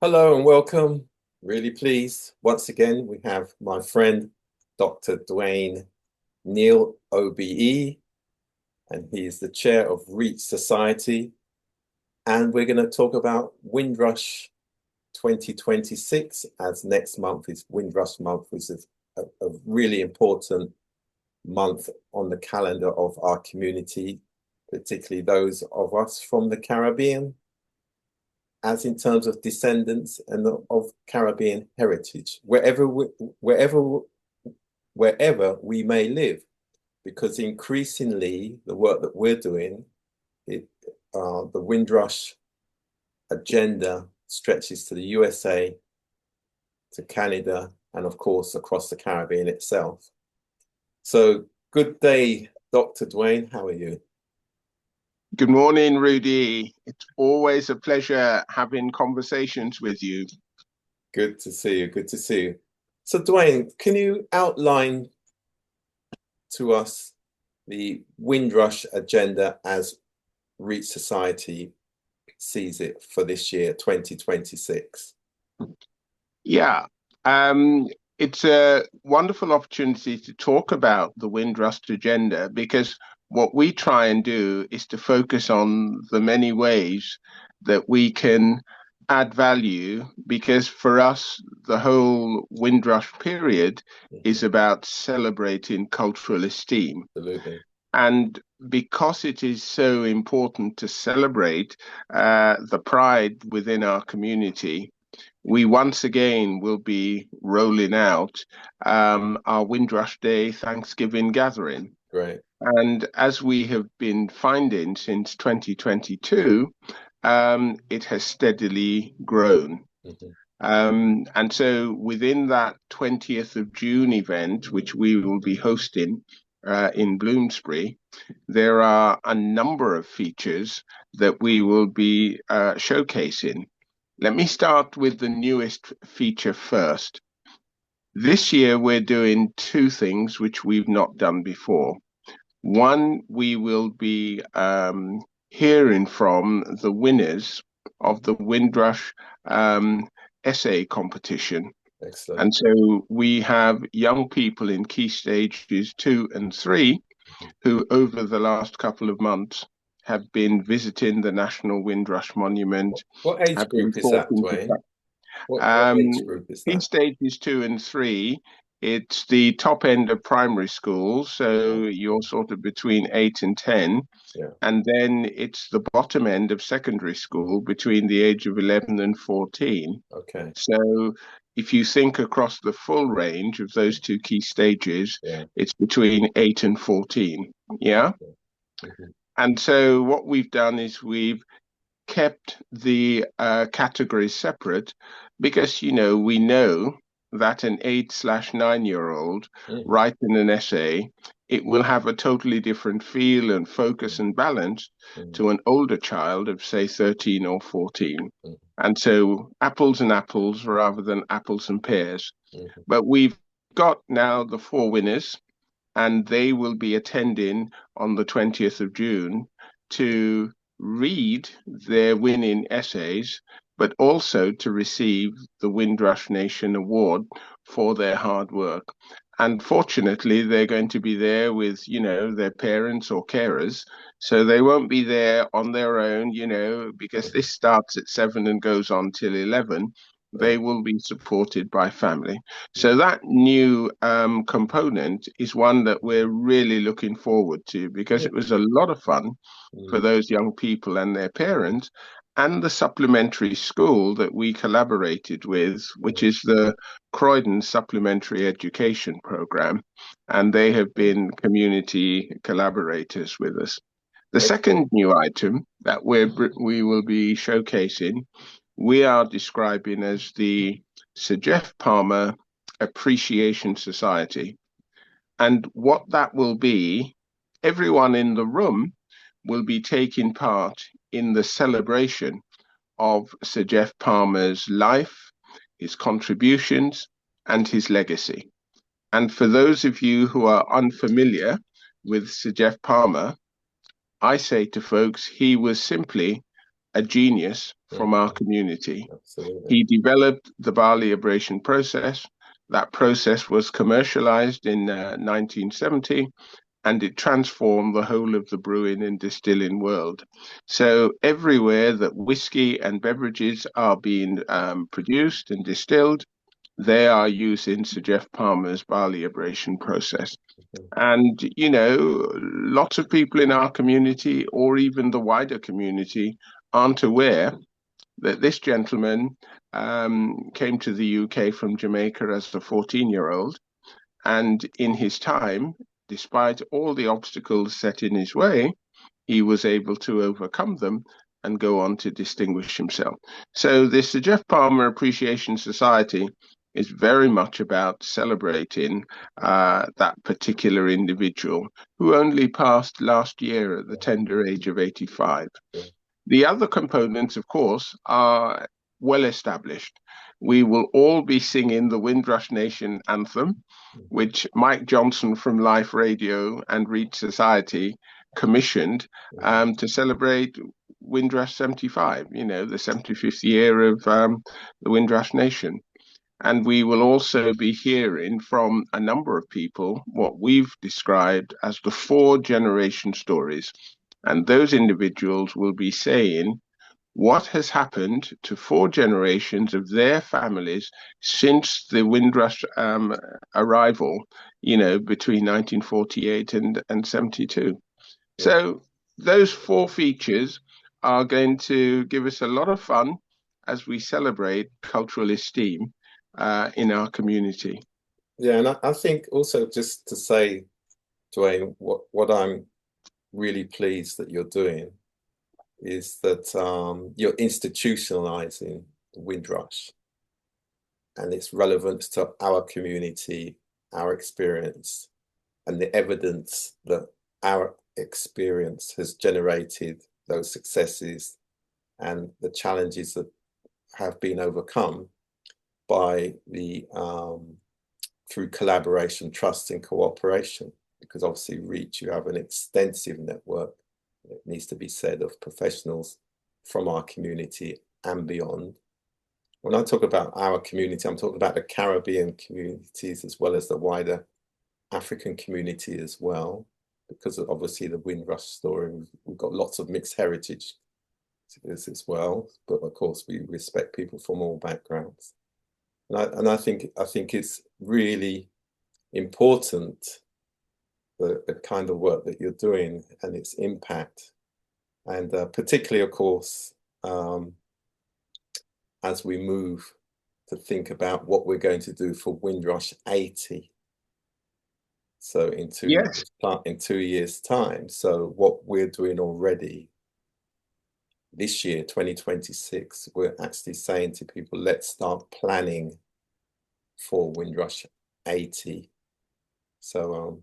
Hello and welcome. Really pleased. Once again, we have my friend, Dr. DWAIN Neil, OBE, and he is the chair of Reach Society. And we're going to talk about Windrush 2026, as next month is Windrush month, which is a really important month on the calendar of our community, particularly those of us from the Caribbean, as in terms of descendants and of Caribbean heritage, wherever we may live, because increasingly the work that we're doing, the Windrush agenda stretches to the USA, to Canada, and of course across the Caribbean itself. So good day, Dr. DWAIN. How are you? Good morning, Rudy. It's always a pleasure having conversations with you. Good to see you. Good to see you. So, DWAIN, can you outline to us the Windrush agenda as Reach Society sees it for this year, 2026? Yeah, it's a wonderful opportunity to talk about the Windrush agenda because what we try and do is to focus on the many ways that we can add value, because for us, the whole Windrush period is about celebrating cultural esteem. Absolutely. And because it is so important to celebrate the pride within our community, we once again will be rolling out our Windrush Day Thanksgiving gathering. Right. And as we have been finding since 2022, it has steadily grown. And so within that 20th of June event, which we will be hosting in Bloomsbury, there are a number of features that we will be showcasing. Let me start with the newest feature first. This year, we're doing two things which we've not done before. One, we will be hearing from the winners of the Windrush essay competition. Excellent. And so we have young people in key stages 2 and 3 who, over the last couple of months, have been visiting the National Windrush Monument. What age group is that, DWAIN? What age group is Key that? stages 2 and 3, it's the top end of primary school, so you're sort of between 8 and 10. Yeah. And then it's the bottom end of secondary school between the age of 11 and 14. Okay. So if you think across the full range of those two key stages, Yeah. it's between 8 and 14. Yeah. And so what we've done is we've kept the categories separate because, we know that an 8/9-year-old writing an essay, it will have a totally different feel and focus and balance to an older child of, say, 13 or 14. And so apples and apples rather than apples and pears. But we've got now the 4 winners, and they will be attending on the 20th of June to read their winning essays, but also to receive the Windrush Nation Award for their hard work. And fortunately, they're going to be there with, their parents or carers. So they won't be there on their own, because this starts at 7 and goes on till 11. They will be supported by family. So that new component is one that we're really looking forward to, because it was a lot of fun for those young people and their parents, and the supplementary school that we collaborated with, which is the Croydon Supplementary Education Program, and they have been community collaborators with us. The second new item that we will be showcasing, we are describing as the Sir Jeff Palmer Appreciation Society. And what that will be, everyone in the room will be taking part in the celebration of Sir Jeff Palmer's life, his contributions, and his legacy. And for those of you who are unfamiliar with Sir Jeff Palmer, I say to folks, he was simply a genius from our Mhm. community. Absolutely. He developed the barley abrasion process. That process was commercialized in 1970, and it transformed the whole of the brewing and distilling world. So everywhere that whiskey and beverages are being produced and distilled, they are using Sir Jeff Palmer's barley abrasion process. Mhm. And, you know, lots of people in our community or even the wider community aren't aware that this gentleman came to the UK from Jamaica as a 14-year-old. And in his time, despite all the obstacles set in his way, he was able to overcome them and go on to distinguish himself. So, this Sir Jeff Palmer Appreciation Society is very much about celebrating that particular individual who only passed last year at the tender age of 85. Yeah. The other components, of course, are well established. We will all be singing the Windrush Nation anthem, Mhm. which Mike Johnson from Life Radio and Reed Society commissioned Mhm. to celebrate Windrush 75, you know, the 75th year of the Windrush Nation. And we will also be hearing from a number of people what we've described as the four generation stories. And those individuals will be saying what has happened to four generations of their families since the Windrush arrival, you know, between 1948 and 72. Yeah. So those four features are going to give us a lot of fun as we celebrate cultural esteem in our community. Yeah, and I think also just to say, Dwayne, what I'm really pleased that you're doing is that you're institutionalizing the Windrush and its relevance to our community, our experience, and the evidence that our experience has generated those successes and the challenges that have been overcome by the through collaboration, trust, and cooperation. Because obviously, Reach, you have an extensive network, it needs to be said, of professionals from our community and beyond. When I talk about our community, I'm talking about the Caribbean communities as well as the wider African community as well, because of obviously the Windrush story, we've got lots of mixed heritage to this as well. But of course, we respect people from all backgrounds. And I think it's really important the kind of work that you're doing and its impact, and particularly, of course, as we move to think about what we're going to do for Windrush 80. So Yes. in 2 years' time. So what we're doing already this year, 2026, we're actually saying to people, let's start planning for Windrush 80. So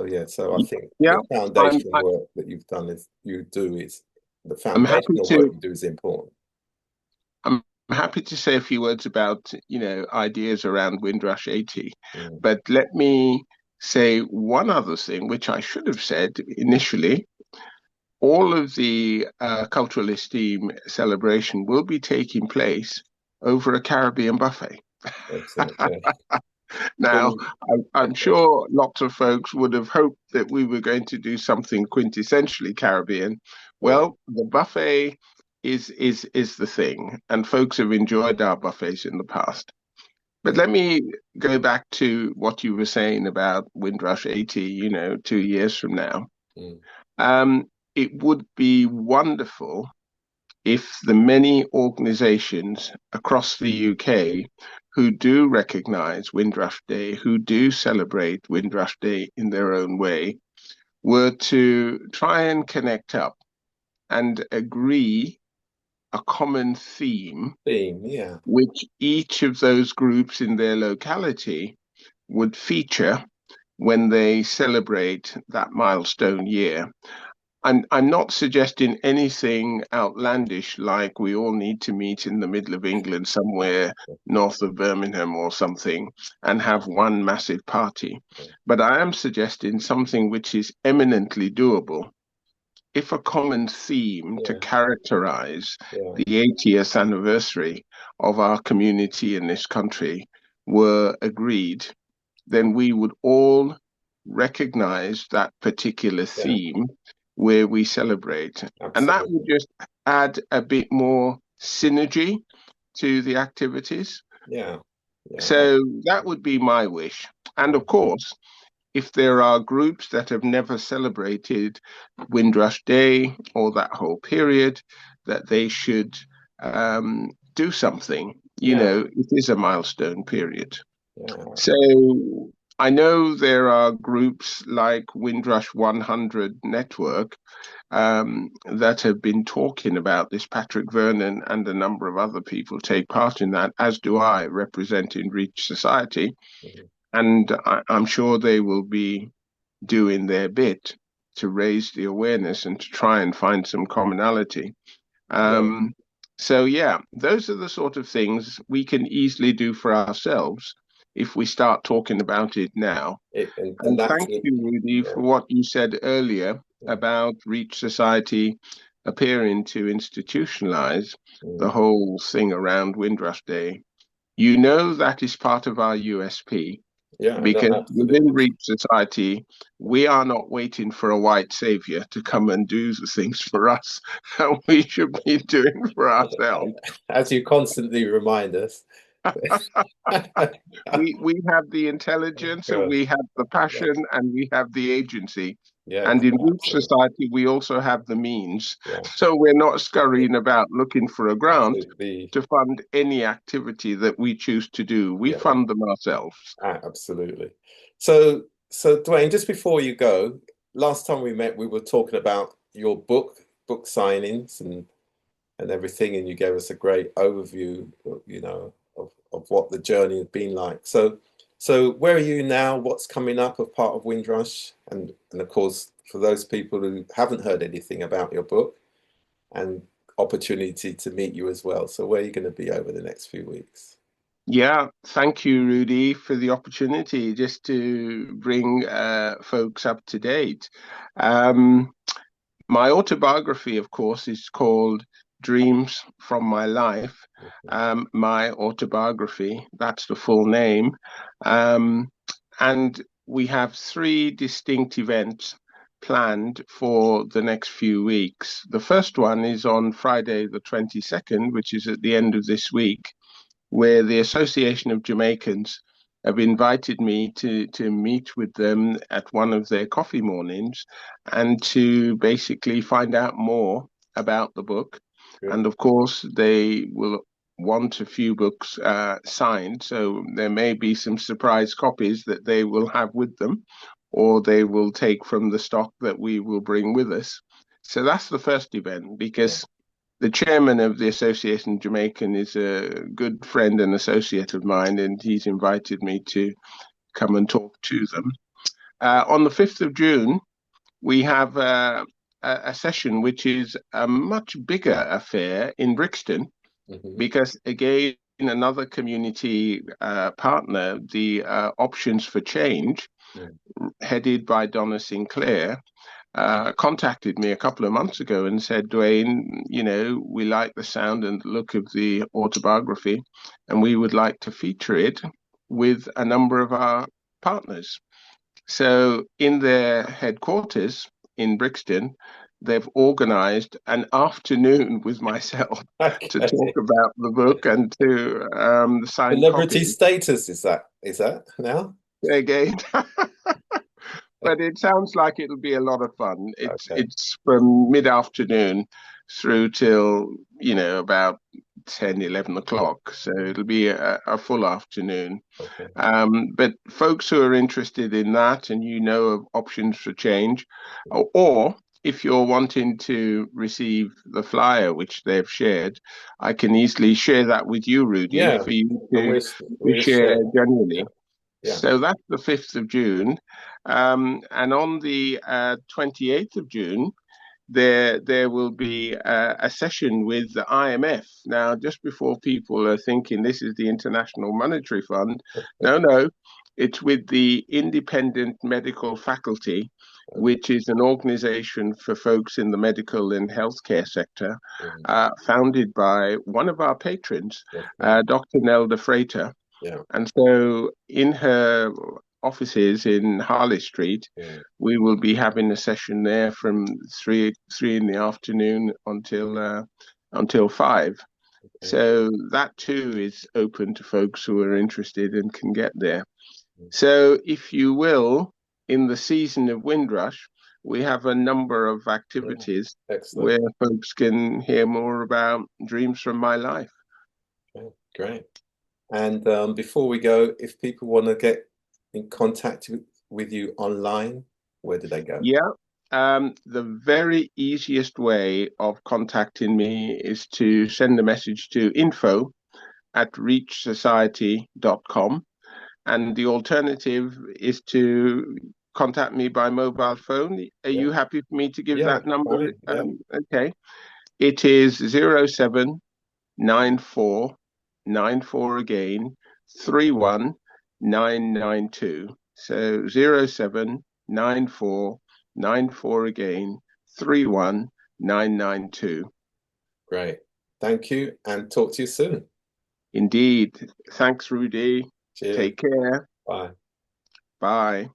yeah, so I think Yeah, the I'm foundation work that you've done is the I'm happy foundational work to you do is important. I'm happy to say a few words about, you know, ideas around Windrush 80. Mm, But let me say one other thing, which I should have said initially. All of the cultural esteem celebration will be taking place over a Caribbean buffet. excellent. Yeah. Now, Fully, I'm sure lots of folks would have hoped that we were going to do something quintessentially Caribbean. yeah. Well, the buffet is the thing, and folks have enjoyed our buffets in the past. But Yeah. let me go back to what you were saying about Windrush 80, you know, 2 years from now. Mm, Um, it would be wonderful if the many organizations across the UK who do recognize Windrush Day, who do celebrate Windrush Day in their own way, were to try and connect up and agree a common theme theme, yeah. which each of those groups in their locality would feature when they celebrate that milestone year. I'm not suggesting anything outlandish like we all need to meet in the middle of England somewhere north of Birmingham or something and have one massive party. But I am suggesting something which is eminently doable if a common theme to Yeah, characterize yeah, the 80th anniversary of our community in this country were agreed, then we would all recognize that particular yeah, theme where we celebrate. And that would absolutely. just add a bit more synergy to the activities. Yeah, yeah, So that would be my wish. And of course, if there are groups that have never celebrated Windrush Day or that whole period, that they should do something. You yeah, know, it is a milestone period. yeah, So I know there are groups like Windrush 100 Network that have been talking about this. Patrick Vernon and a number of other people take part in that, as do I, representing Reach Society. mhm, And I'm sure they will be doing their bit to raise the awareness and to try and find some commonality. yeah. Um, so, yeah, those are the sort of things we can easily do for ourselves if we start talking about it now. And And that's thank it. you, Rudy, Yeah, for what you said earlier yeah, about Reach Society appearing to institutionalize the mm, whole thing around Windrush Day. You know that is part of our USP yeah, no, because within absolutely. Reach Society, we are not waiting for a white savior to come and do the things for us that we should be doing for ourselves. As you constantly remind us. We have the intelligence and Good. we have the Yeah, passion and we have the agency. yeah, And in Reach absolutely. Society, we also have the means. Yeah, So we're not scurrying about looking for a grant absolutely. to fund any activity that we choose to do. We Yeah, fund them ourselves. absolutely. So Dwayne, just before you go, last time we met, we were talking about your book signings and everything, and you gave us a great overview, of what the journey has been like. So where are you now? What's coming up as part of Windrush? And of course, for those people who haven't heard anything about your book and opportunity to meet you as well. So where are you going to be over the next few weeks? Yeah, thank you, Rudy, for the opportunity just to bring folks up to date. Um, My autobiography, of course, is called Dreams from My Life. My autobiography, that's the full name. Um, and we have three distinct events planned for the next few weeks. The first one is on Friday, the 22nd, which is at the end of this week, where the Association of Jamaicans have invited me to meet with them at one of their coffee mornings and to basically find out more about the book. Good. And of course, they will want a few books signed, so there may be some surprise copies that they will have with them, or they will take from the stock that we will bring with us. So that's the first event Yeah. because the chairman of the Association Jamaican is a good friend and associate of mine, and he's invited me to come and talk to them. On the 5th of June, we have a session which is a much bigger affair in Brixton, Hmm. because again, another community partner, the Options for Change, Mm. headed by Donna Sinclair, contacted me a couple of months ago and said, Dwayne, we like the sound and look of the autobiography, and we would like to feature it with a number of our partners. So, in their headquarters in Brixton, they've organized an afternoon with myself to talk Okay. about the book and to sign Celebrity copies status is that now? again. But it sounds like it'll be a lot of fun. It's Okay. it's from mid-afternoon through till, about 10, 11 o'clock. So it'll be a full afternoon. Okay. But folks who are interested in that and of options for change, or if you're wanting to receive the flyer which they've shared, I can easily share that with you, Rudy, Yeah. for you And to we'll share share. Yeah. generally. Yeah. So that's the 5th of June. And on the 28th of June, there will be a session with the IMF. Now, just before people are thinking this is the International Monetary Fund, no, it's with the Independent Medical Faculty, which is an organization for folks in the medical and healthcare sector, Mhm. founded by one of our patrons, Okay. Dr. Nelda Frater. Yeah. And so in her offices in Harley Street, Mm. we will be having a session there from three in the afternoon until 5. Okay. So that too is open to folks who are interested and can get there. Mm. So if you will, in the season of Windrush, we have a number of Yeah. activities Excellent. where folks can hear more about dreams from my life. Okay. Great. And before we go, if people want to get in contact with you online, where do they go? Yeah. The very easiest way of contacting me is to send a message to info@reachsociety.com. And the alternative is to contact me by mobile phone. Are Yeah. you happy for me to give Yeah. that number? Fine. Yeah. Okay. It is 079494 again, 31992. So 079494 again, 31992. Great. Thank you, and talk to you soon. Indeed. Thanks, Rudy. Cheers. Take care. Bye. Bye.